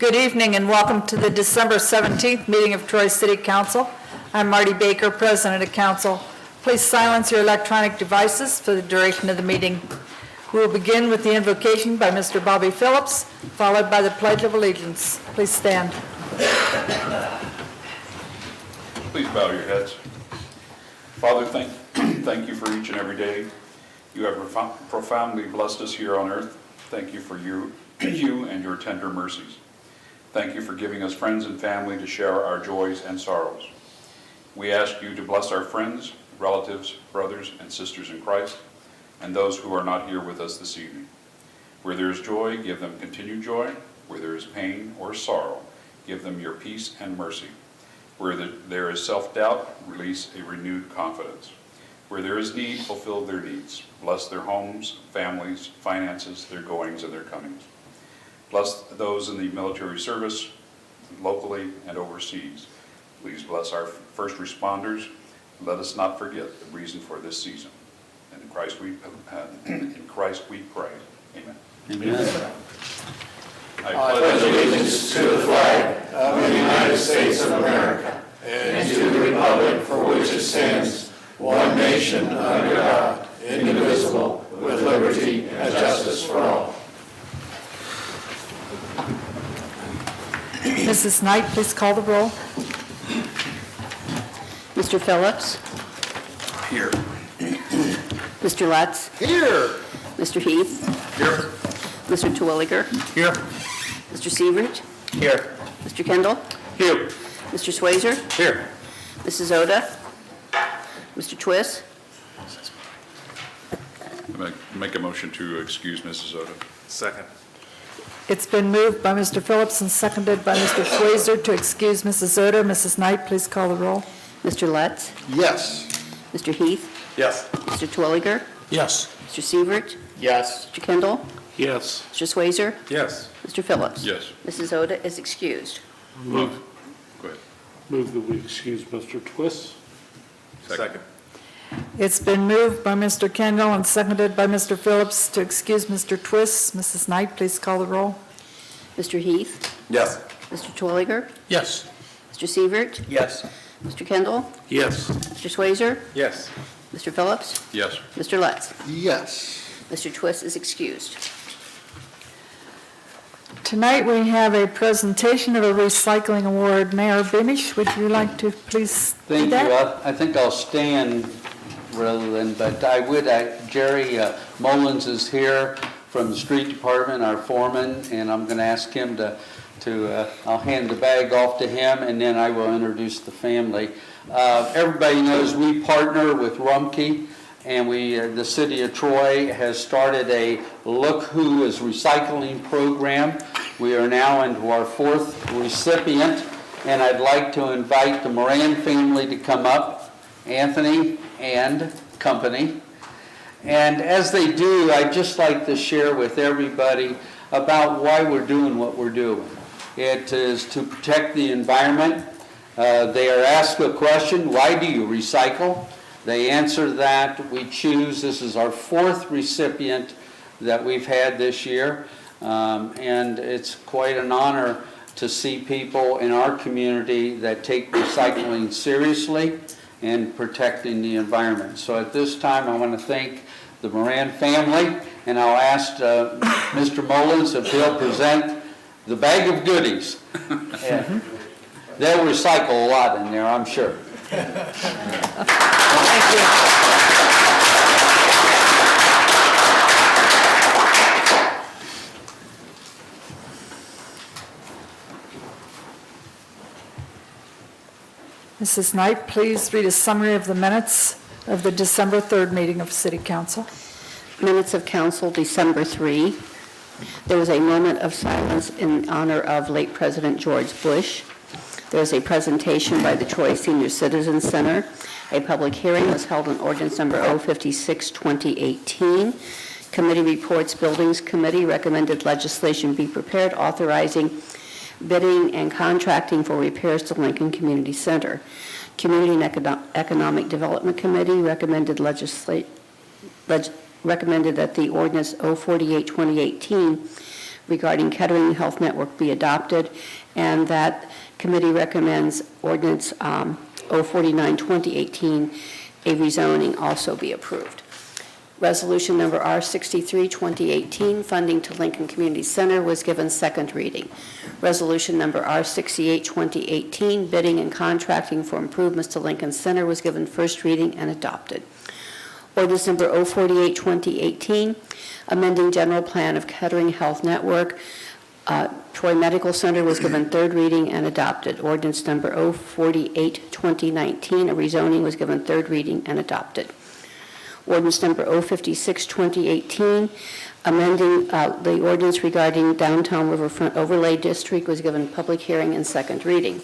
Good evening and welcome to the December 17th meeting of Troy City Council. I'm Marty Baker, President of Council. Please silence your electronic devices for the duration of the meeting. We will begin with the invocation by Mr. Bobby Phillips, followed by the Pledge of Allegiance. Please stand. Please bow your heads. Father, thank you for each and every day. You have profoundly blessed us here on earth. Thank you for you and your tender mercies. Thank you for giving us friends and family to share our joys and sorrows. We ask you to bless our friends, relatives, brothers, and sisters in Christ, and those who are not here with us this evening. Where there is joy, give them continued joy. Where there is pain or sorrow, give them your peace and mercy. Where there is self-doubt, release a renewed confidence. Where there is need, fulfill their needs. Bless their homes, families, finances, their goings and their comings. Bless those in the military service, locally and overseas. Please bless our first responders. Let us not forget the reason for this season. In Christ we pray. Amen. Amen. I pledge allegiance to the flag of the United States of America and to the republic for which it stands, one nation under God, indivisible, with liberty and justice for all. Mrs. Knight, please call the roll. Mr. Phillips? Here. Mr. Lutz? Here. Mr. Heath? Here. Mr. Terwilliger? Here. Mr. Sievert? Here. Mr. Kendall? Here. Mr. Swayzer? Here. Mrs. Oda? Mr. Twist? Make a motion to excuse Mrs. Oda. Second. It's been moved by Mr. Phillips and seconded by Mr. Schweizer to excuse Mrs. Oda. Mrs. Knight, please call the roll. Mr. Lutz? Yes. Mr. Heath? Yes. Mr. Terwilliger? Yes. Mr. Sievert? Yes. Mr. Kendall? Yes. Mr. Swayzer? Yes. Mr. Phillips? Yes. Mrs. Oda is excused. Go ahead. Move that we excuse Mr. Twist. Second. It's been moved by Mr. Kendall and seconded by Mr. Phillips to excuse Mr. Twist. Mrs. Knight, please call the roll. Mr. Heath? Yes. Mr. Terwilliger? Yes. Mr. Sievert? Yes. Mr. Kendall? Yes. Mr. Swayzer? Yes. Mr. Phillips? Yes. Mr. Lutz? Yes. Mr. Twist is excused. Tonight we have a presentation of a recycling award. Mayor Bimish, would you like to please do Thank that? you. I think I'll stand rather than, but I would, Jerry Mullins is here from the street department, our foreman, and I'm going to ask him I'll hand the bag off to him, and then I will introduce the family. Everybody knows we partner with Rumpke, and the city of Troy has started a Look Who is Recycling program. We are now into our fourth recipient, and I'd like to invite the Moran family to come up, Anthony and company. And as they do, I'd just like to share with everybody about why we're doing what we're doing. It is to protect the environment. They are asked a question, why do you recycle? They answer that. We choose, this is our fourth recipient that we've had this year. And it's quite an honor to see people in our community that take recycling seriously and protecting the environment. So at this time, I want to thank the Moran family, and I'll ask Mr. Mullins if he'll present the bag of goodies. They'll recycle a lot in there, I'm sure. Thank you. Mrs. Knight, please read a summary of the minutes of the December 3rd meeting of City Council. Minutes of Council, December 3. There was a moment of silence in honor of late President George Bush. There was a presentation by the Troy Senior Citizen Center. A public hearing was held on ordinance number 056, 2018. Committee reports, Buildings Committee recommended legislation be prepared authorizing bidding and contracting for repairs to Lincoln Community Center. Community and Economic Development Committee recommended that the ordinance 048, 2018 regarding Kettering Health Network be adopted, and that committee recommends ordinance 049, 2018, a rezoning, also be approved. Resolution number R63, 2018, funding to Lincoln Community Center was given second reading. Resolution number R68, 2018, bidding and contracting for improvements to Lincoln Center was given first reading and adopted. Ordinance number 048, 2018, amending general plan of Kettering Health Network, Troy Medical Center was given third reading and adopted. Ordinance number 048, 2019, a rezoning was given third reading and adopted. Ordinance number 056, 2018, amending the ordinance regarding downtown riverfront overlay district was given public hearing and second reading.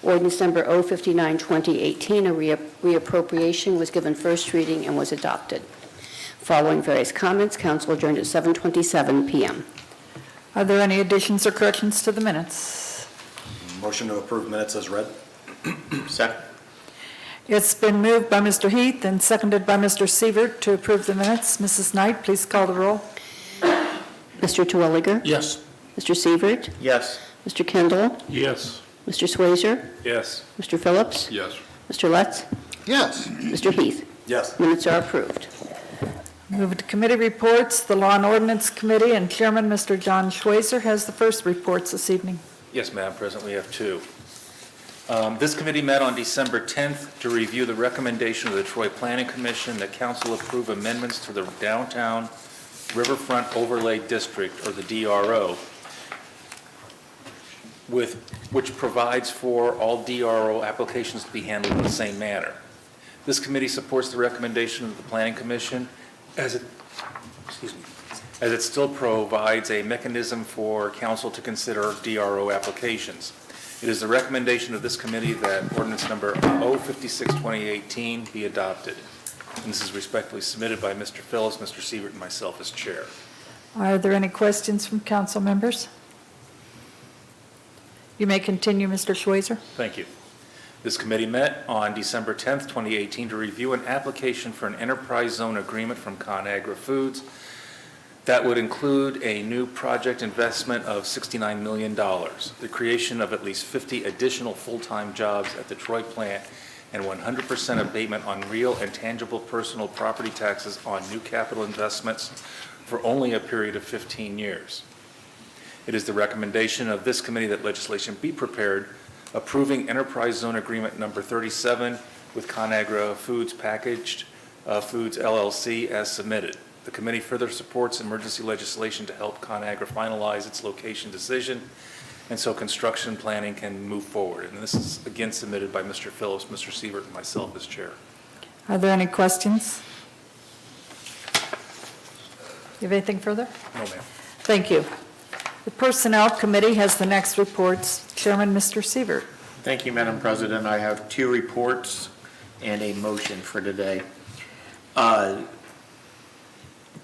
Ordinance number 059, 2018, a reappropriation was given first reading and was adopted. Following various comments, council adjourned at 7:27 p.m. Are there any additions or corrections to the minutes? Motion to approve minutes as read. Second. It's been moved by Mr. Heath and seconded by Mr. Sievert to approve the minutes. Mrs. Knight, please call the roll. Mr. Terwilliger? Yes. Mr. Sievert? Yes. Mr. Kendall? Yes. Mr. Swazer? Yes. Mr. Phillips? Yes. Mr. Lutz? Yes. Mr. Heath? Yes. Minutes are approved. Moving to committee reports, the Law and Ordinance Committee and Chairman, Mr. John Schweizer, has the first reports this evening. Yes, Madam President, we have two. This committee met on December 10th to review the recommendation of the Troy Planning Commission that council approve amendments to the Downtown Riverfront Overlay District, or the DRO, which provides for all DRO applications to be handled in the same manner. This committee supports the recommendation of the Planning Commission as it still provides a mechanism for council to consider DRO applications. It is the recommendation of this committee that ordinance number 056, 2018 be adopted. And this is respectfully submitted by Mr. Phillips, Mr. Sievert, and myself as chair. Are there any questions from council members? You may continue, Mr. Schweizer. Thank you. This committee met on December 10th, 2018 to review an application for an enterprise zone agreement from ConAgra Foods that would include a new project investment of $69 million, the creation of at least 50 additional full-time jobs at the Troy plant, and 100% abatement on real and tangible personal property taxes on new capital investments for only a period of 15 years. It is the recommendation of this committee that legislation be prepared approving Enterprise Zone Agreement number 37 with ConAgra Foods Packaged Foods LLC as submitted. The committee further supports emergency legislation to help ConAgra finalize its location decision, and so construction planning can move forward. And this is again submitted by Mr. Phillips, Mr. Sievert, and myself as chair. Are there any questions? You have anything further? No, ma'am. Thank you. The Personnel Committee has the next reports. Chairman, Mr. Sievert. Thank you, Madam President. I have two reports and a motion for today.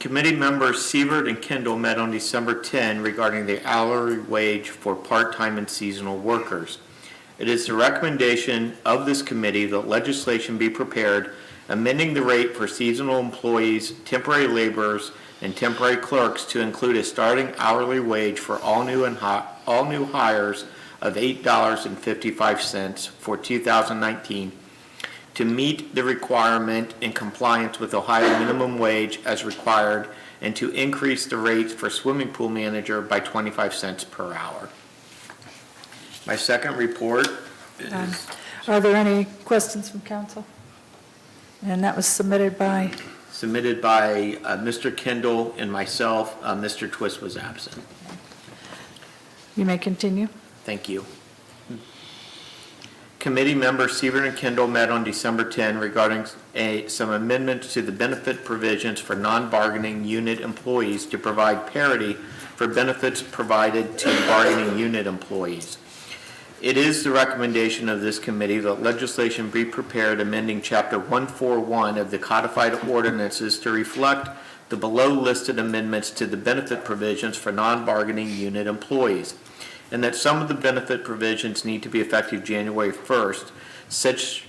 Committee members Sievert and Kendall met on December 10 regarding the hourly wage for part-time and seasonal workers. It is the recommendation of this committee that legislation be prepared amending the rate for seasonal employees, temporary laborers, and temporary clerks to include a starting hourly wage for all new hires of $8.55 for 2019 to meet the requirement in compliance with Ohio minimum wage as required, and to increase the rates for swimming pool manager by 25 cents per hour. My second report is... Are there any questions from council? And that was submitted by? Submitted by Mr. Kendall and myself. Mr. Twist was absent. You may continue. Thank you. Committee members Sievert and Kendall met on December 10 regarding some amendments to the benefit provisions for non-bargaining unit employees to provide parity for benefits provided to bargaining unit employees. It is the recommendation of this committee that legislation be prepared amending Chapter 141 of the codified ordinances to reflect the below-listed amendments to the benefit provisions for non-bargaining unit employees, and that some of the benefit provisions need to be effective January 1st, such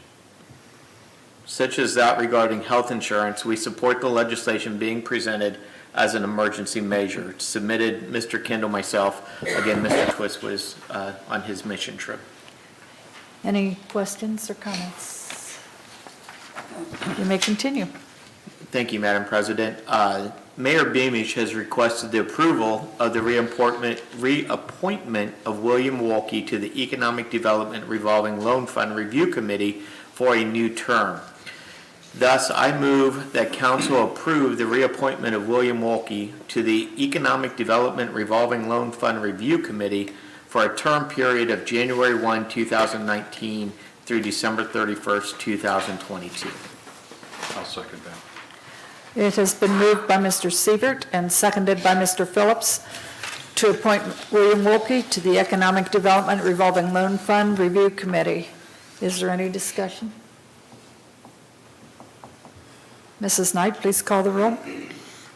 as that regarding health insurance. We support the legislation being presented as an emergency measure. Submitted Mr. Kendall, myself. Again, Mr. Twist was on his mission trip. Any questions or comments? You may continue. Thank you, Madam President. Mayor Beamish has requested the approval of the reappointment of William Wolke to the Economic Development Revolving Loan Fund Review Committee for a new term. Thus, I move that council approve the reappointment of William Wolke to the Economic Development Revolving Loan Fund Review Committee for a term period of January 1, 2019 through December 31st, 2022. I'll second that. It has been moved by Mr. Sievert and seconded by Mr. Phillips to appoint William Wolke to the Economic Development Revolving Loan Fund Review Committee. Is there any discussion? Mrs. Knight, please call the roll.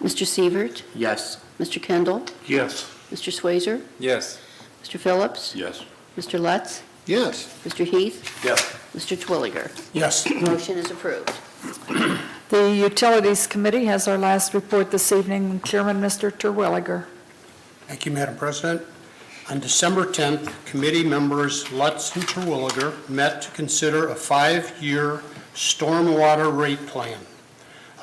Mr. Sievert, Yes. Mr. Kendall, Yes. Mr. Swazer, Yes. Mr. Phillips, Yes. Mr. Lutz, Yes. Mr. Heath, Yes. Mr. Twilliger. Yes. Motion is approved. The Utilities Committee has our last report this evening. Chairman, Mr. Terwilliger. Thank you, Madam President. On December 10th, committee members Lutz and Terwilliger met to consider a 5-year stormwater rate plan.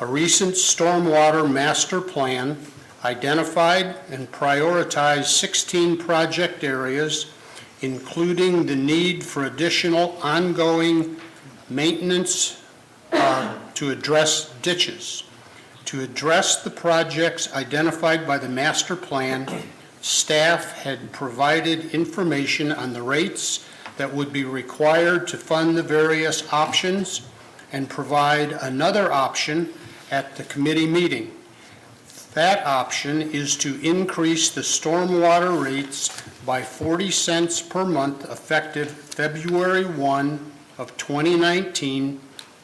A recent stormwater master plan identified and prioritized 16 project areas, including the need for additional ongoing maintenance to address ditches. To address the projects identified by the master plan, staff had provided information on the rates that would be required to fund the various options and provide another option at the committee meeting. That option is to increase the stormwater rates by 40 cents per month effective February 1 of 2019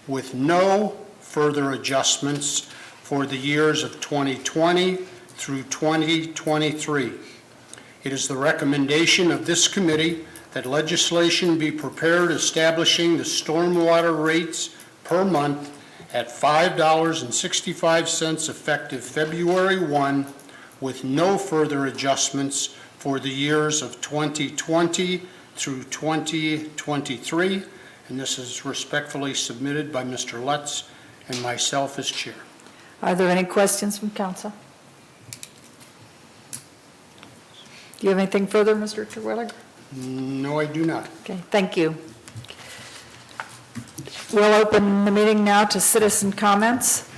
with no further adjustments for the years of 2020 through 2023. It is the recommendation of this committee that legislation be prepared establishing the stormwater rates per month at $5.65 effective February 1 with no further adjustments for the years of 2020 through 2023. And this is respectfully submitted by Mr. Lutz and myself as chair. Are there any questions from council? Do you have anything further, Mr. Terwilliger? No, I do not. Okay, thank you. We'll open the meeting now to citizen comments.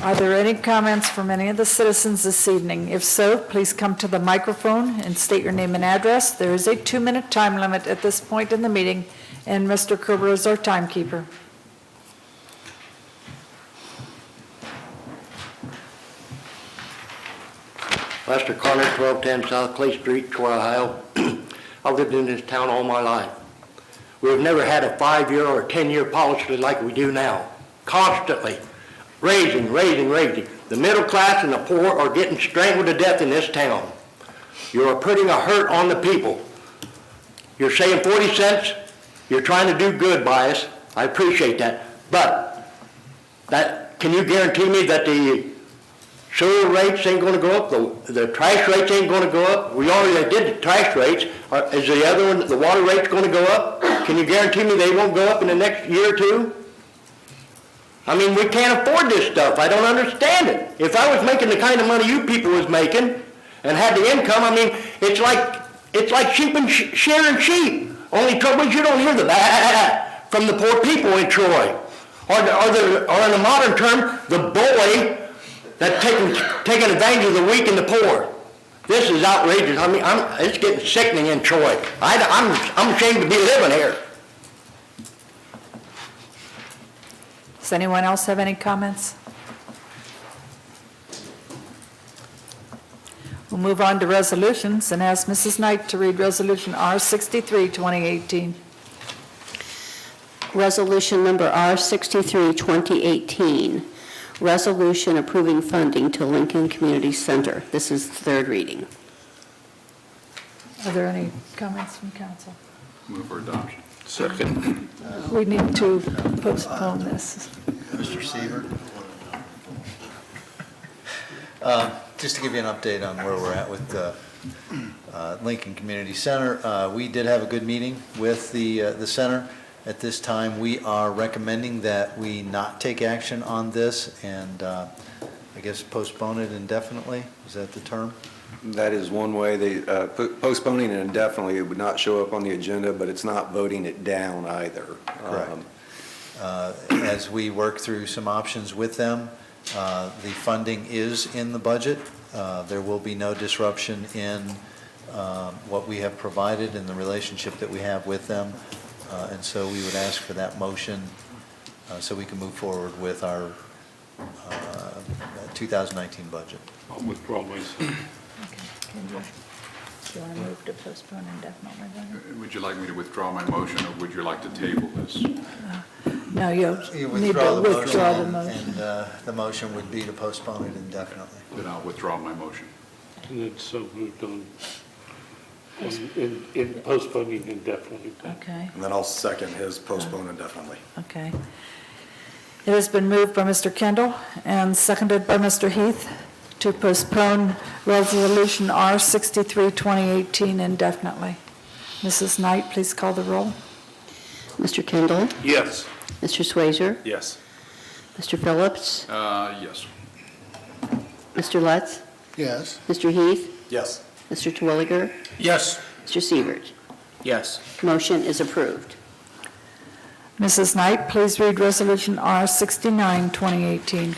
Are there any comments from any of the citizens this evening? If so, please come to the microphone and state your name and address. There is a 2-minute time limit at this point in the meeting, and Mr. Kerber is our timekeeper. Lester Connor, 1210 South Clay Street, Troy, Ohio. I've lived in this town all my life. We've never had a 5-year or a 10-year policy like we do now. Constantly raising. The middle class and the poor are getting strangled to death in this town. You are putting a hurt on the people. You're saying 40 cents. You're trying to do good by us. I appreciate that. But can you guarantee me that the sewer rates ain't going to go up, the trash rates ain't going to go up? We already did the trash rates. Is the other one, the water rates, going to go up? Can you guarantee me they won't go up in the next year or two? I mean, we can't afford this stuff. I don't understand it. If I was making the kind of money you people was making and had the income, I mean, it's like sheep and shearing sheep. Only trouble is you don't hear the baa from the poor people in Troy. Or in a modern term, the bully that's taking advantage of the weak and the poor. This is outrageous. I mean, it's getting sickening in Troy. I'm ashamed to be living here. Does anyone else have any comments? We'll move on to resolutions and ask Mrs. Knight to read Resolution R63, 2018. Resolution number R63, 2018. Resolution approving funding to Lincoln Community Center. This is the third reading. Are there any comments from council? Move for adoption. Second. We need to postpone this. Mr. Seaver? Just to give you an update on where we're at with Lincoln Community Center, we did have a good meeting with the center. At this time, we are recommending that we not take action on this and I guess postpone it indefinitely. Is that the term? That is one way. They postponing it indefinitely, it would not show up on the agenda, but it's not voting it down either. Correct. As we work through some options with them, the funding is in the budget. There will be no disruption in what we have provided and the relationship that we have with them. And so we would ask for that motion so we can move forward with our 2019 budget. I'll withdraw myself. Do you want to move to postpone indefinitely then? Would you like me to withdraw my motion, or would you like to table this? No, you You need to withdraw the motion. and the motion would be to postpone it indefinitely. Then I'll withdraw my motion. And then so moved on, in postponing indefinitely. Okay, And then I'll second his postpone indefinitely. okay. It has been moved by Mr. Kendall and seconded by Mr. Heath to postpone Resolution R63, 2018 indefinitely. Mrs. Knight, please call the roll. Mr. Kendall? Yes. Mr. Swazer? Yes. Mr. Phillips? Yes. Mr. Lutz? Yes. Mr. Heath? Yes. Mr. Terwilliger? Yes. Mr. Sievert? Yes. Motion is approved. Mrs. Knight, please read Resolution R69, 2018.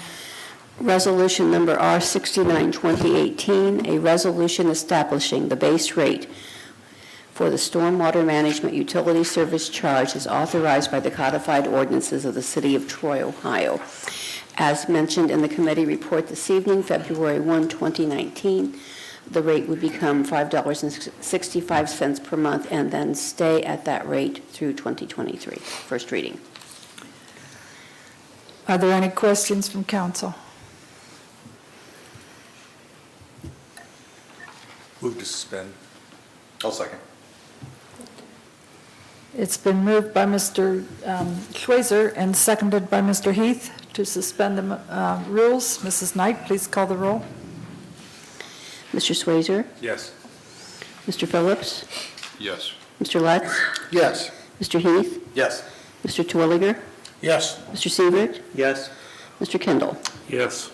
Resolution number R69, 2018, a resolution establishing the base rate for the stormwater management utility service charge is authorized by the codified ordinances of the City of Troy, Ohio. As mentioned in the committee report this evening, February 1, 2019, the rate would become $5.65 per month and then stay at that rate through 2023. First reading. Are there any questions from council? Move to suspend. I'll second. It's been moved by Mr. Schweizer and seconded by Mr. Heath to suspend the rules. Mrs. Knight, please call the roll. Mr. Swazer? Yes. Mr. Phillips? Yes. Mr. Lutz? Yes. Mr. Heath? Yes. Mr. Terwilliger? Yes. Mr. Sievert? Yes. Mr. Kendall? Yes.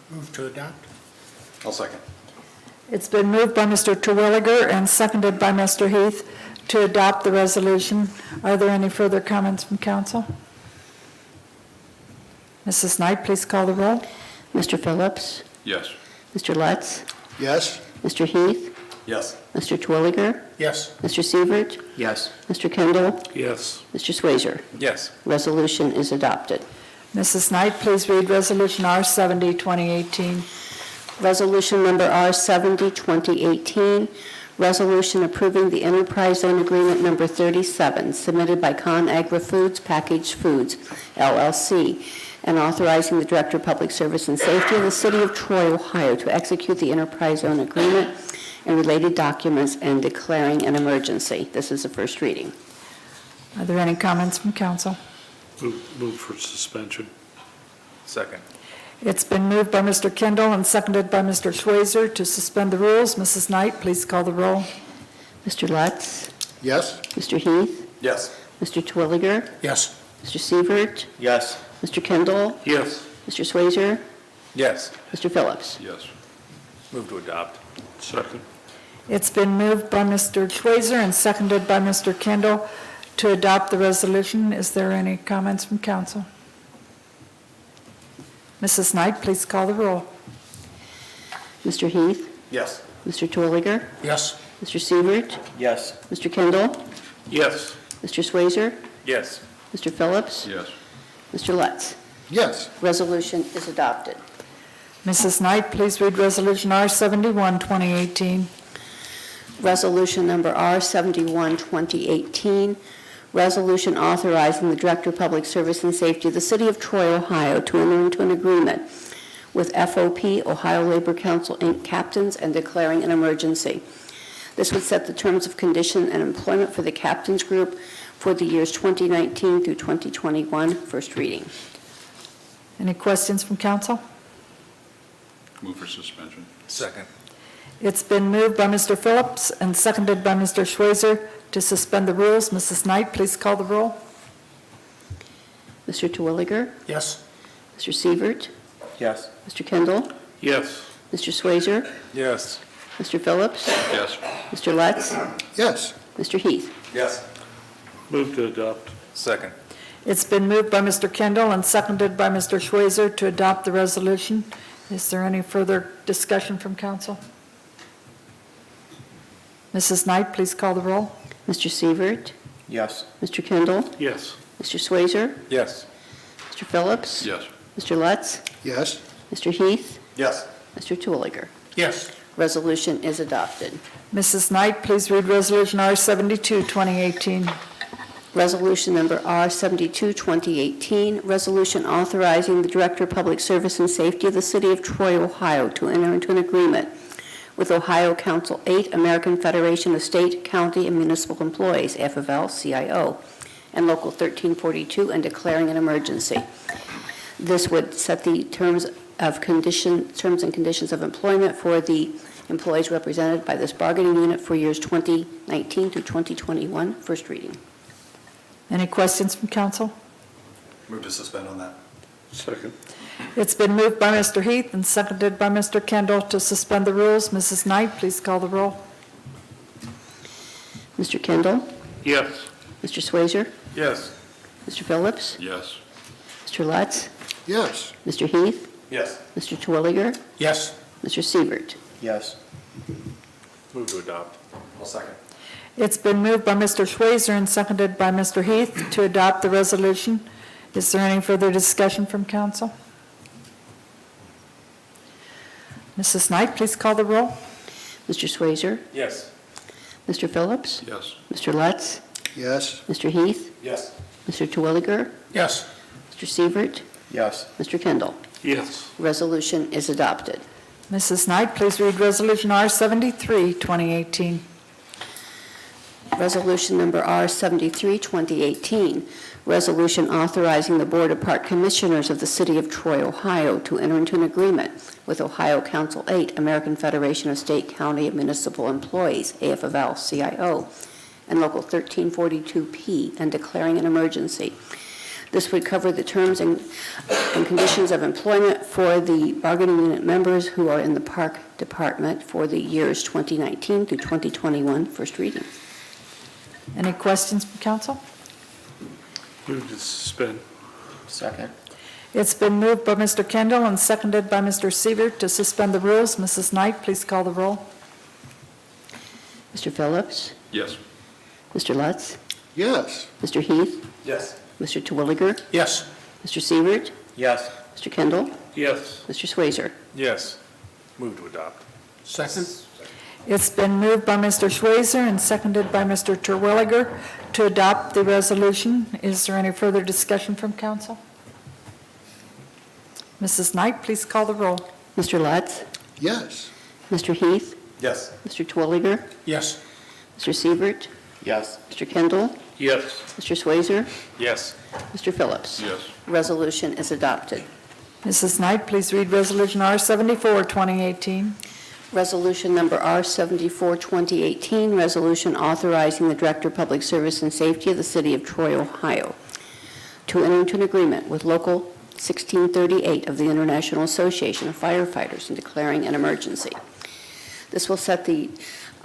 Move to adopt? I'll second. It's been moved by Mr. Terwilliger and seconded by Mr. Heath to adopt the resolution. Are there any further comments from council? Mrs. Knight, please call the roll. Mr. Phillips? Yes. Mr. Lutz? Yes. Mr. Heath? Yes. Mr. Terwilliger? Yes. Mr. Sievert? Yes. Mr. Kendall? Yes. Mr. Swazer? Yes. Resolution is adopted. Mrs. Knight, please read Resolution R70, 2018. Resolution number R70, 2018, resolution approving the Enterprise Zone Agreement number 37 submitted by ConAgra Foods Packaged Foods, LLC, and authorizing the Director of Public Service and Safety of the City of Troy, Ohio, to execute the Enterprise Zone Agreement and related documents and declaring an emergency. This is the first reading. Are there any comments from council? Move for suspension. Second. It's been moved by Mr. Kendall and seconded by Mr. Schweizer to suspend the rules. Mrs. Knight, please call the roll. Mr. Lutz? Yes. Mr. Heath? Yes. Mr. Terwilliger? Yes. Mr. Sievert? Yes. Mr. Kendall? Yes. Mr. Swazer? Yes. Mr. Phillips? Yes. Move to adopt. Second. It's been moved by Mr. Schweizer and seconded by Mr. Kendall to adopt the resolution. Is there any comments from council? Mrs. Knight, please call the roll. Mr. Heath? Yes. Mr. Terwilliger? Yes. Mr. Sievert? Yes. Mr. Kendall? Yes. Mr. Swazer? Yes. Mr. Phillips? Yes. Mr. Lutz? Yes. Resolution is adopted. Mrs. Knight, please read Resolution R71, 2018. Resolution number R71, 2018, resolution authorizing the Director of Public Service and Safety of the City of Troy, Ohio, to enter into an agreement with FOP, Ohio Labor Council, Inc., captains, and declaring an emergency. This would set the terms of condition and employment for the captains group for the years 2019 through 2021. First reading. Any questions from council? Move for suspension. Second. It's been moved by Mr. Phillips and seconded by Mr. Schweizer to suspend the rules. Mrs. Knight, please call the roll. Mr. Terwilliger? Yes. Mr. Sievert? Yes. Mr. Kendall? Yes. Mr. Schweizer? Yes. Mr. Phillips? Yes. Mr. Lutz? Yes. Mr. Heath? Yes. Move to adopt. Second. It's been moved by Mr. Kendall and seconded by Mr. Schweizer to adopt the resolution. Is there any further discussion from council? Mrs. Knight, please call the roll. Mr. Sievert? Yes. Mr. Kendall? Yes. Mr. Schweizer? Yes. Mr. Phillips? Yes. Mr. Lutz? Yes. Mr. Heath? Yes. Mr. Terwilliger? Yes. Resolution is adopted. Mrs. Knight, please read Resolution R-72, 2018. Resolution number R-72, 2018, resolution authorizing the Director of Public Service and Safety of the City of Troy, Ohio, to enter into an agreement with Ohio Council 8, American Federation of State, County, and Municipal Employees, AFL-CIO, and Local 1342, and declaring an emergency. This would set the terms and conditions of employment for the employees represented by this bargaining unit for years 2019 through 2021. First reading. Any questions from council? Move to suspend on that. Second. It's been moved by Mr. Heath and seconded by Mr. Kendall to suspend the rules. Mrs. Knight, please call the roll. Mr. Kendall? Yes. Mr. Schweizer? Yes. Mr. Phillips? Yes. Mr. Lutz? Yes. Mr. Heath? Yes. Mr. Terwilliger? Yes. Mr. Sievert? Yes. Move to adopt. I'll second. It's been moved by Mr. Schweizer and seconded by Mr. Heath to adopt the resolution. Is there any further discussion from council? Mrs. Knight, please call the roll. Mr. Schweizer? Yes. Mr. Phillips? Yes. Mr. Lutz? Yes. Mr. Heath? Yes. Mr. Terwilliger? Yes. Mr. Sievert? Yes. Mr. Kendall? Yes. Resolution is adopted. Mrs. Knight, please read Resolution R-73, 2018. Resolution number R-73, 2018, resolution authorizing the Board of Park Commissioners of the City of Troy, Ohio, to enter into an agreement with Ohio Council 8, American Federation of State, County, and Municipal Employees, AFL-CIO, and Local 1342P, and declaring an emergency. This would cover the terms and conditions of employment for the bargaining unit members who are in the Park Department for the years 2019 through 2021. First reading. Any questions from council? Move to suspend. Second. It's been moved by Mr. Kendall and seconded by Mr. Sievert to suspend the rules. Mrs. Knight, please call the roll. Mr. Phillips? Yes. Mr. Lutz? Yes. Mr. Heath? Yes. Mr. Terwilliger? Yes. Mr. Sievert? Yes. Mr. Kendall? Yes. Mr. Schweizer? Yes. Move to adopt. Second. It's been moved by Mr. Schweizer and seconded by Mr. Terwilliger to adopt the resolution. Is there any further discussion from council? Mrs. Knight, please call the roll. Mr. Lutz? Yes. Mr. Heath? Yes. Mr. Terwilliger? Yes. Mr. Sievert? Yes. Mr. Kendall? Yes. Mr. Schweizer? Yes. Mr. Phillips? Yes. Resolution is adopted. Mrs. Knight, please read Resolution R-74, 2018. Resolution number R-74, 2018, resolution authorizing the Director of Public Service and Safety of the City of Troy, Ohio, to enter into an agreement with Local 1638 of the International Association of Firefighters and declaring an emergency. This will set the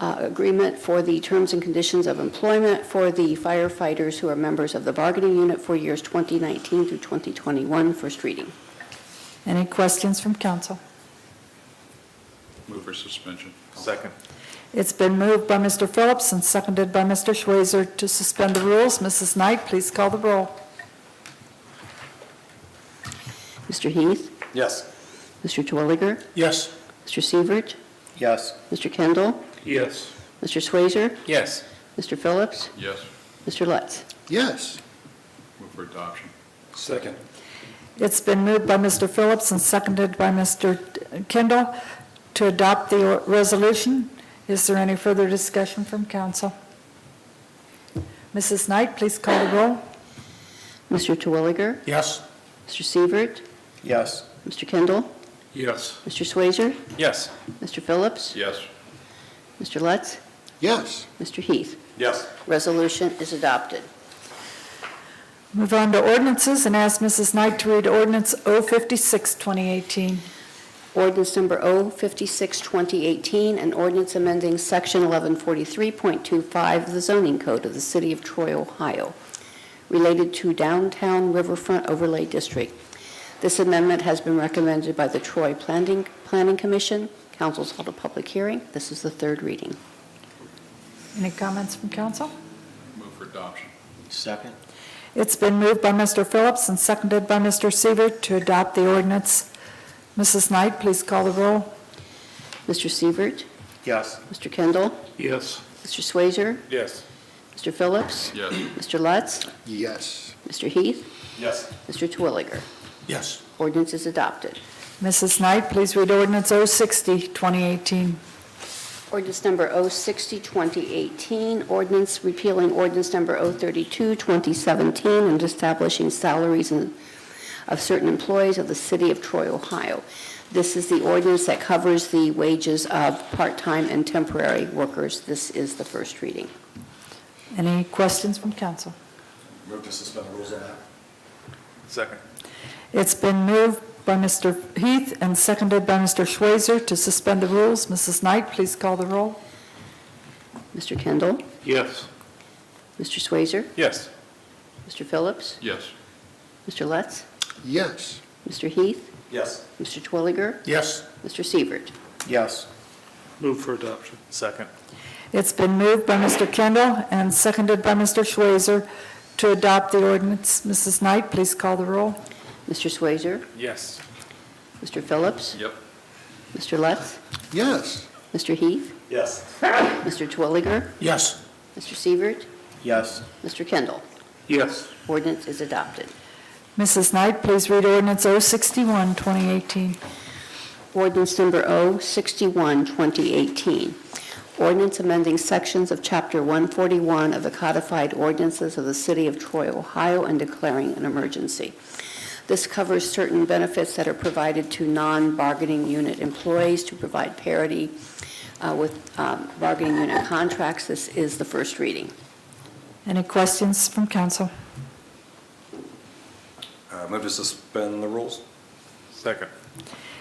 agreement for the terms and conditions of employment for the firefighters who are members of the bargaining unit for years 2019 through 2021. First reading. Any questions from council? Move for suspension. Second. It's been moved by Mr. Phillips and seconded by Mr. Schweizer to suspend the rules. Mrs. Knight, please call the roll. Mr. Heath? Yes. Mr. Terwilliger? Yes. Mr. Sievert? Yes. Mr. Kendall? Yes. Mr. Schweizer? Yes. Mr. Phillips? Yes. Mr. Lutz? Yes. Move for adoption. Second. It's been moved by Mr. Phillips and seconded by Mr. Kendall to adopt the resolution. Is there any further discussion from council? Mrs. Knight, please call the roll. Mr. Terwilliger? Yes. Mr. Sievert? Yes. Mr. Kendall? Yes. Mr. Swazer, Yes. Mr. Phillips, Yes. Mr. Lutz, Yes. Mr. Heath. Yes. Resolution is adopted. Move on to ordinances and ask Mrs. Knight to read ordinance 056, 2018. Ordinance number 056, 2018, an ordinance amending section 1143.25 of the zoning code of the city of Troy, Ohio, related to downtown riverfront overlay district. This amendment has been recommended by the Troy Planning Commission. Council's held a public hearing. This is the third reading. Any comments from council? Move for adoption. Second. It's been moved by Mr. Phillips and seconded by Mr. Sievert to adopt the ordinance. Mrs. Knight, please call the roll. Mr. Sievert, Yes. Mr. Kendall, Yes. Mr. Swazer, Yes. Mr. Phillips, Yes. Mr. Lutz, Yes. Mr. Heath, Yes. Mr. Twilliger. Yes. Ordinance is adopted. Mrs. Knight, please read ordinance 060, 2018. Ordinance number 060, 2018, ordinance repealing ordinance number 032, 2017, and establishing salaries of certain employees of the city of Troy, Ohio. This is the ordinance that covers the wages of part-time and temporary workers. This is the first reading. Any questions from council? Move to suspend the rules on that. Second. It's been moved by Mr. Heath and seconded by Mr. Schweizer to suspend the rules. Mrs. Knight, please call the roll. Mr. Kendall, Yes. Mr. Swazer, Yes. Mr. Phillips, Yes. Mr. Lutz, Yes. Mr. Heath, Yes. Mr. Twilliger, Yes. Mr. Sievert. Yes. Move for adoption. Second. It's been moved by Mr. Kendall and seconded by Mr. Schweizer to adopt the ordinance. Mrs. Knight, please call the roll. Mr. Swazer, Yes. Mr. Phillips, Yep. Mr. Lutz, Yes. Mr. Heath, Yes. Mr. Twilliger, Yes. Mr. Sievert, Yes. Mr. Kendall. Yes. Ordinance is adopted. Mrs. Knight, please read ordinance 061, 2018. Ordinance number 061, 2018. Ordinance amending sections of Chapter 141 of the codified ordinances of the city of Troy, Ohio, and declaring an emergency. This covers certain benefits that are provided to non-bargaining unit employees to provide parity with bargaining unit contracts. This is the first reading. Any questions from council? Move to suspend the rules. Second.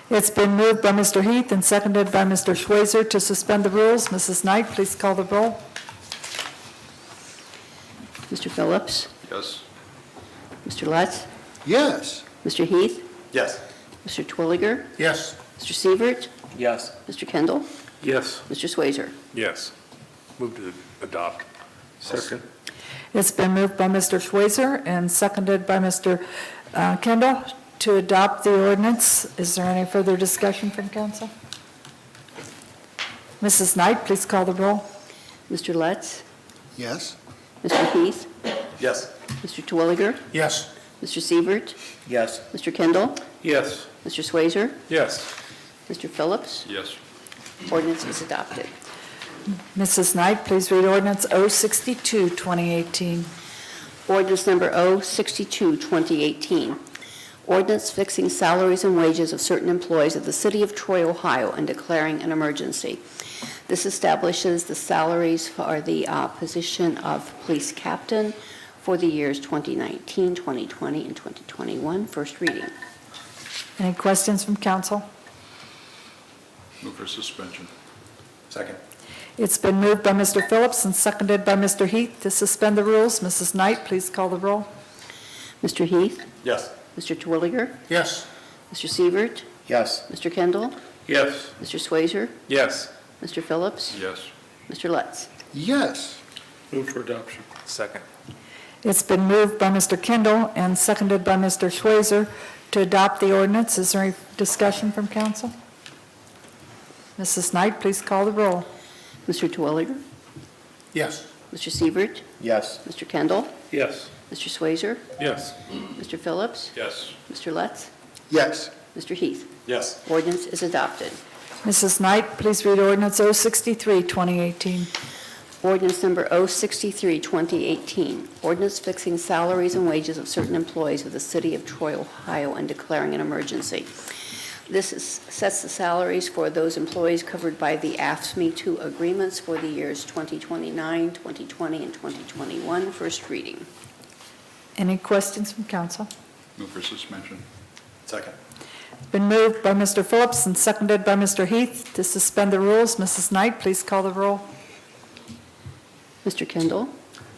It's been moved by Mr. Heath and seconded by Mr. Schweizer to suspend the rules. Mrs. Knight, please call the roll. Mr. Phillips, Yes. Mr. Lutz, Yes. Mr. Heath, Yes. Mr. Twilliger, Yes. Mr. Sievert, Yes. Mr. Kendall, Yes. Mr. Swazer. Yes. Move to adopt. Second. It's been moved by Mr. Schweizer and seconded by Mr. Kendall to adopt the ordinance. Is there any further discussion from council? Mrs. Knight, please call the roll. Mr. Lutz, Yes. Mr. Heath, Yes. Mr. Twilliger, Yes. Mr. Sievert, Yes. Mr. Kendall, Yes. Mr. Swazer, Yes. Mr. Phillips. Yes. Ordinance is adopted. Mrs. Knight, please read ordinance 062, 2018. Ordinance number 062, 2018. Ordinance fixing salaries and wages of certain employees of the city of Troy, Ohio, and declaring an emergency. This establishes the salaries for the position of police captain for the years 2019, 2020, and 2021. First reading. Any questions from council? Move for suspension. Second. It's been moved by Mr. Phillips and seconded by Mr. Heath to suspend the rules. Mrs. Knight, please call the roll. Mr. Heath, Yes. Mr. Twilliger, Yes. Mr. Sievert, Yes. Mr. Kendall, Yes. Mr. Swazer, Yes. Mr. Phillips, Yes. Mr. Lutz. Yes. Move for adoption. Second. It's been moved by Mr. Kendall and seconded by Mr. Schweizer to adopt the ordinance. Is there any discussion from council? Mrs. Knight, please call the roll. Mr. Twilliger, Yes. Mr. Sievert, Yes. Mr. Kendall, Yes. Mr. Swazer, Yes. Mr. Phillips, Yes. Mr. Lutz, Yes. Mr. Heath. Yes. Ordinance is adopted. Mrs. Knight, please read ordinance 063, 2018. Ordinance number 063, 2018. Ordinance fixing salaries and wages of certain employees of the city of Troy, Ohio, and declaring an emergency. Sets the salaries for those employees covered by the AFSCME 2 agreements for the years 2029, 2020, and 2021. First reading. Any questions from council? Move for suspension. Second. Been moved by Mr. Phillips and seconded by Mr. Heath to suspend the rules. Mrs. Knight, please call the roll. Mr. Kendall?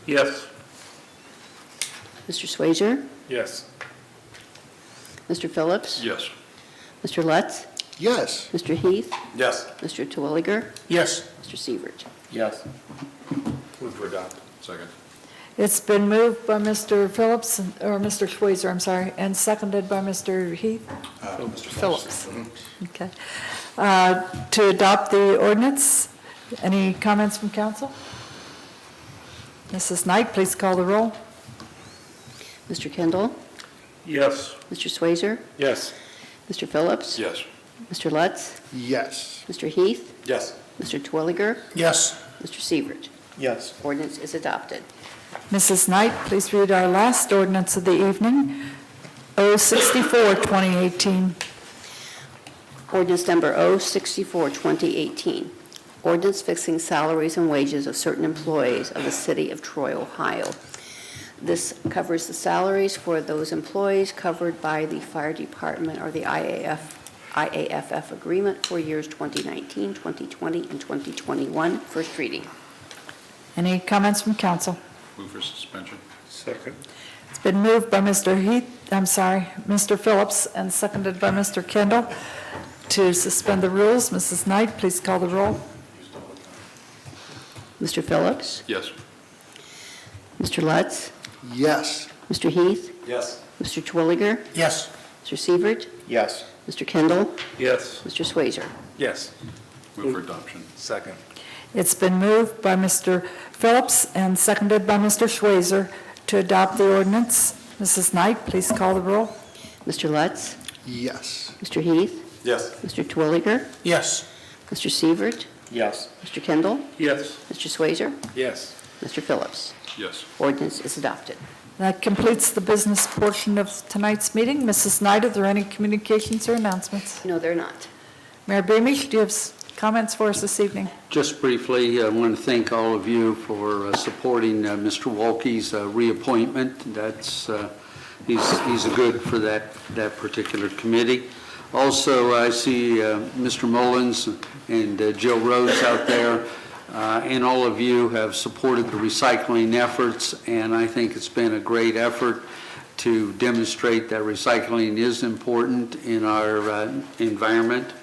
Yes. Mr. Swazer? Yes. Mr. Phillips? Yes. Mr. Lutz? Yes. Mr. Heath? Yes. Mr. Terwilliger? Yes. Mr. Sievert? Yes. Move for adopt. Second. It's been moved by Mr. Phillips, or Mr. Schweizer, I'm sorry, and seconded by Mr. Heath? Mr. Phillips. Okay. To adopt the ordinance. Any comments from council? Mrs. Knight, please call the roll. Mr. Kendall? Yes. Mr. Swazer? Yes. Mr. Phillips? Yes. Mr. Lutz? Yes. Mr. Heath? Yes. Mr. Terwilliger? Yes. Mr. Sievert? Yes. Ordinance is adopted. Mrs. Knight, please read our last ordinance of the evening, 064, 2018. Ordinance number 064, 2018. Ordinance fixing salaries and wages of certain employees of the city of Troy, Ohio. This covers the salaries for those employees covered by the fire department or the IAFF agreement for years 2019, 2020, and 2021. First reading. Any comments from council? Move for suspension. Second. It's been moved by Mr. Mr. Phillips, and seconded by Mr. Kendall to suspend the rules. Mrs. Knight, please call the roll. Mr. Phillips? Yes. Mr. Lutz? Yes. Mr. Heath? Yes. Mr. Terwilliger? Yes. Mr. Sievert? Yes. Mr. Kendall? Yes. Mr. Swazer? Yes. Move for adoption. Second. It's been moved by Mr. Phillips and seconded by Mr. Schweizer to adopt the ordinance. Mrs. Knight, please call the roll. Mr. Lutz? Yes. Mr. Heath? Yes. Mr. Terwilliger? Yes. Mr. Sievert? Yes. Mr. Kendall? Yes. Mr. Swazer? Yes. Mr. Phillips? Yes. Ordinance is adopted. That completes the business portion of tonight's meeting. Mrs. Knight, are there any communications or announcements? No, they're not. Mayor Beamish, do you have comments for us this evening? Just briefly, I want to thank all of you for supporting Mr. Walke's reappointment. That's, he's a good for that particular committee. Also, I see Mr. Mullins and Jill Rhodes out there, and all of you have supported the recycling efforts, and I think it's been a great effort to demonstrate that recycling is important in our environment,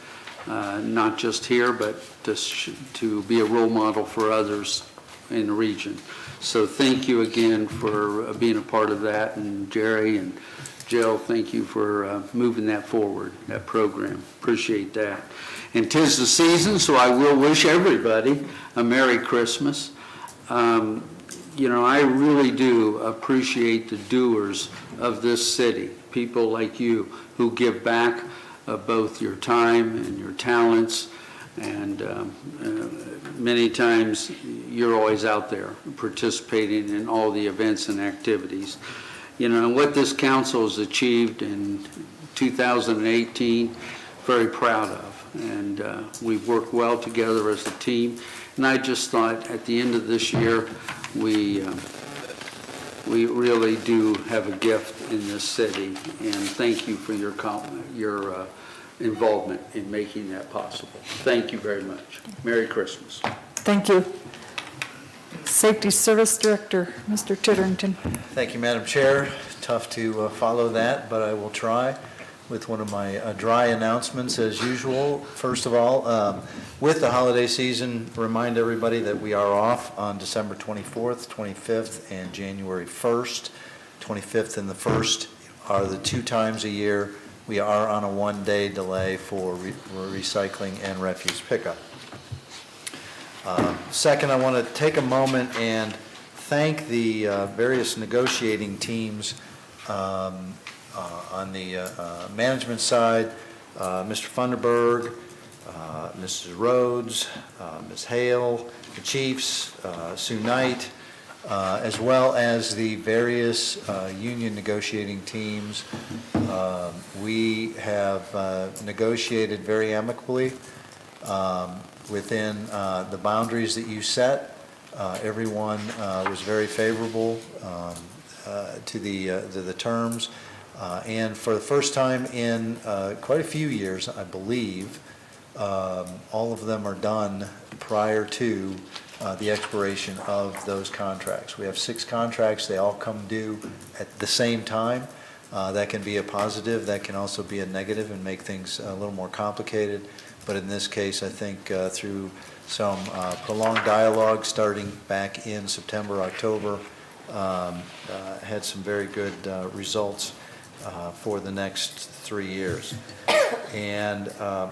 not just here, but to be a role model for others in the region. So thank you again for being a part of that, and Jerry and Jill, thank you for moving that forward, that program. Appreciate that. And 'tis the season, so I will wish everybody a Merry Christmas. You know, I really do appreciate the doers of this city, people like you who give back both your time and your talents, and many times you're always out there participating in all the events and activities. You know, what this council has achieved in 2018, very proud of. And we've worked well together as a team. And I just thought at the end of this year, we really do have a gift in this city. And thank you for your involvement in making that possible. Thank you very much. Merry Christmas. Thank you. Safety Service Director, Mr. Titterington. Thank you, Madam Chair. Tough to follow that, but I will try with one of my dry announcements as usual. First of all, with the holiday season, remind everybody that we are off on December 24th, 25th, and January 1st. 25th and the 1st are the 2 times a year we are on a 1-day delay for recycling and refuse pickup. Second, I want to take a moment and thank the various negotiating teams on the management side, Mr. Funderburg, Mrs. Rhodes, Ms. Hale, the chiefs, Sue Knight, as well as the various union negotiating teams. We have negotiated very amicably within the boundaries that you set. Everyone was very favorable to the terms. And for the first time in quite a few years, I believe, all of them are done prior to the expiration of those contracts. We have 6 contracts. They all come due at the same time. That can be a positive. That can also be a negative and make things a little more complicated. But in this case, I think through some prolonged dialogue starting back in September, October, had some very good results for the next 3 years. And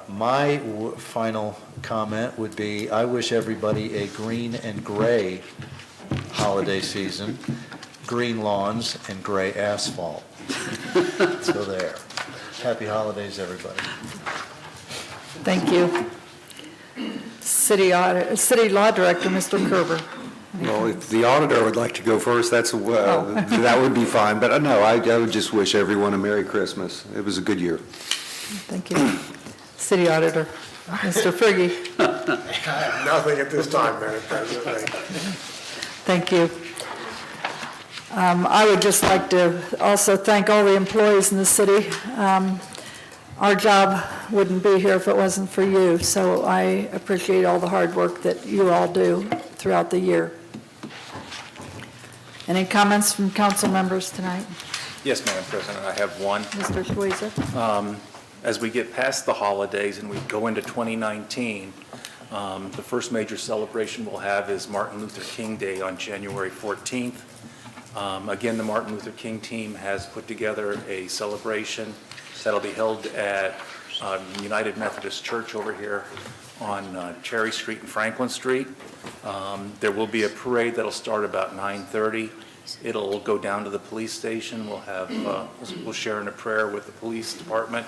my final comment would be, I wish everybody a green and gray holiday season, green lawns and gray asphalt. So there. Happy holidays, everybody. Thank you. City Law Director, Mr. Kerber. Well, if the auditor would like to go first, that would be fine. But no, I would just wish everyone a Merry Christmas. It was a good year. Thank you. City Auditor, Mr. Friggy. I have nothing at this time, Madam President. Thank you. I would just like to also thank all the employees in the city. Our job wouldn't be here if it wasn't for you, so I appreciate all the hard work that you all do throughout the year. Any comments from council members tonight? Yes, Madam President, I have one. Mr. Schweizer? As we get past the holidays and we go into 2019, the first major celebration we'll have is Martin Luther King Day on January 14th. Again, the Martin Luther King team has put together a celebration that'll be held at United Methodist Church over here on Cherry Street and Franklin Street. There will be a parade that'll start about 9:30. It'll go down to the police station. We'll share in a prayer with the police department,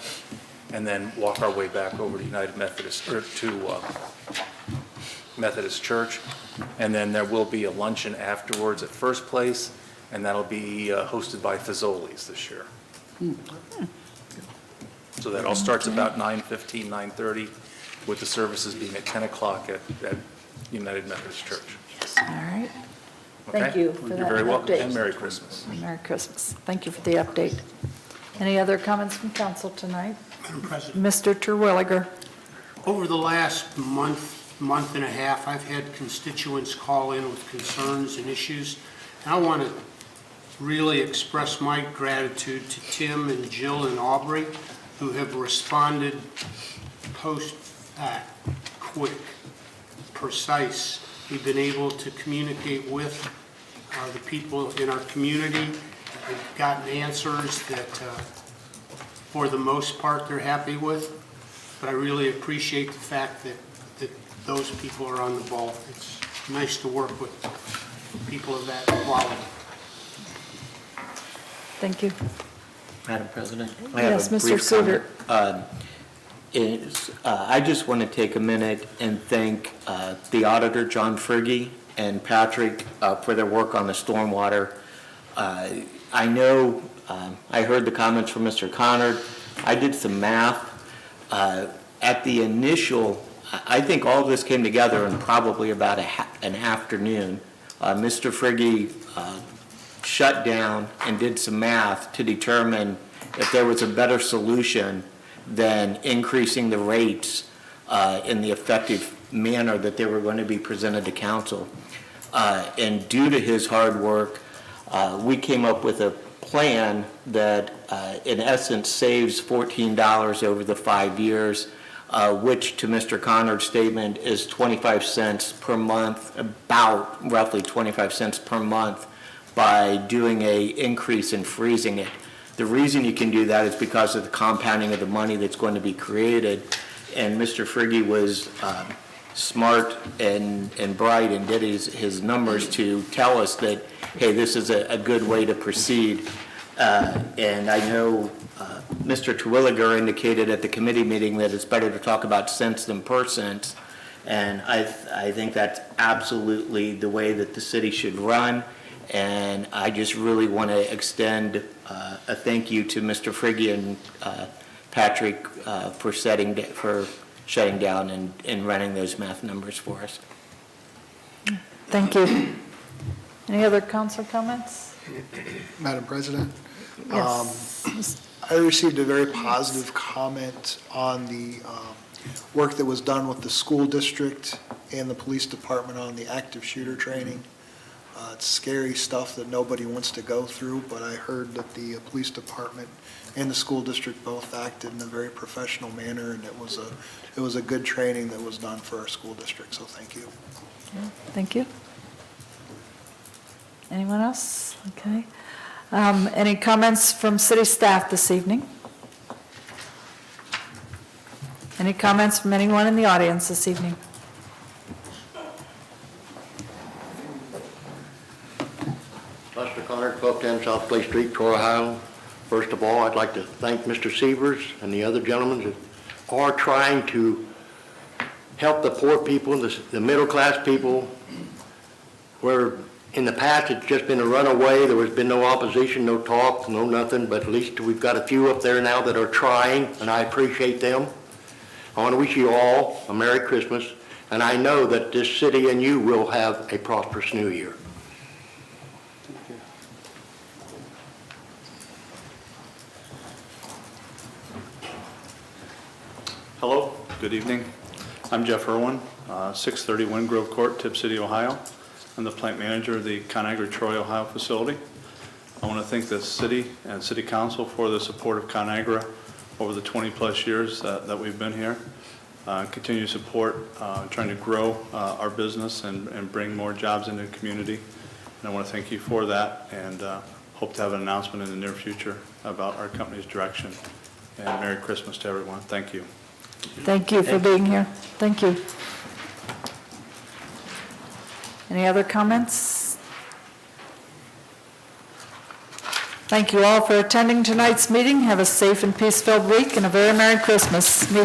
and then walk our way back over to United Methodist, or to Methodist Church. And then there will be a luncheon afterwards at First Place, and that'll be hosted by Fazoli's this year. So that all starts about 9:15, 9:30, with the services being at 10 o'clock at United Methodist Church. All right. Thank Okay? you for that You're very welcome, update. and Merry Christmas. Merry Christmas. Thank you for the update. Any other comments from council tonight? Madam President, Mr. Terwilliger. over the last month and a half, I've had constituents call in with concerns and issues. And I want to really express my gratitude to Tim and Jill and Aubrey, who have responded post-fact, quick, precise. We've been able to communicate with the people in our community. We've gotten answers that, for the most part, they're happy with. But I really appreciate the fact that those people are on the ball. It's nice to work with people of that quality. Thank you. Madam President? Yes, Mr. Suter. I just want to take a minute and thank the auditor, John Friggy, and Patrick for their work on the stormwater. I know, I heard the comments from Mr. Connard. I did some math. At the initial, I think all of this came together in probably about an afternoon. Mr. Friggy shut down and did some math to determine if there was a better solution than increasing the rates in the effective manner that they were going to be presented to council. And due to his hard work, we came up with a plan that in essence saves $14 over the 5 years, which to Mr. Connard's statement is 25 cents per month, about roughly 25 cents per month by doing a increase and freezing it. The reason you can do that is because of the compounding of the money that's going to be created. And Mr. Friggy was smart and bright and did his numbers to tell us that, hey, this is a good way to proceed. And I know Mr. Terwilliger indicated at the committee meeting that it's better to talk about cents than percents. And I think that's absolutely the way that the city should run. And I just really want to extend a thank you to Mr. Friggy and Patrick for shutting down and running those math numbers for us. Thank you. Any other council comments? Madam President? Yes. I received a very positive comment on the work that was done with the school district and the police department on the active shooter training. It's scary stuff that nobody wants to go through, but I heard that the police department and the school district both acted in a very professional manner, and it was a good training that was done for our school district, so thank you. Thank you. Anyone else? Okay. Any comments from city staff this evening? Any comments from anyone in the audience this evening? Lester Connor, 1210 South Clay Street, Troy, Ohio. First of all, I'd like to thank Mr. Severs and the other gentlemen that are trying to help the poor people, the middle-class people, where in the past it's just been a runaway. There has been no opposition, no talk, no nothing, but at least we've got a few up there now that are trying, and I appreciate them. I want to wish you all a Merry Christmas, and I know that this city and you will have a prosperous New Year. Hello, good evening. I'm Jeff Irwin, 630 Wingrove Court, Tip City, Ohio. I'm the plant manager of the ConAgra Troy, Ohio facility. I want to thank the city and city council for the support of ConAgra over the 20-plus years that we've been here. Continued support, trying to grow our business and bring more jobs into the community. And I want to thank you for that, and hope to have an announcement in the near future about our company's direction. And Merry Christmas to everyone. Thank you. Thank you for being here. Thank you. Any other comments? Thank you all for attending tonight's meeting. Have a safe and peace-filled week and a very Merry Christmas.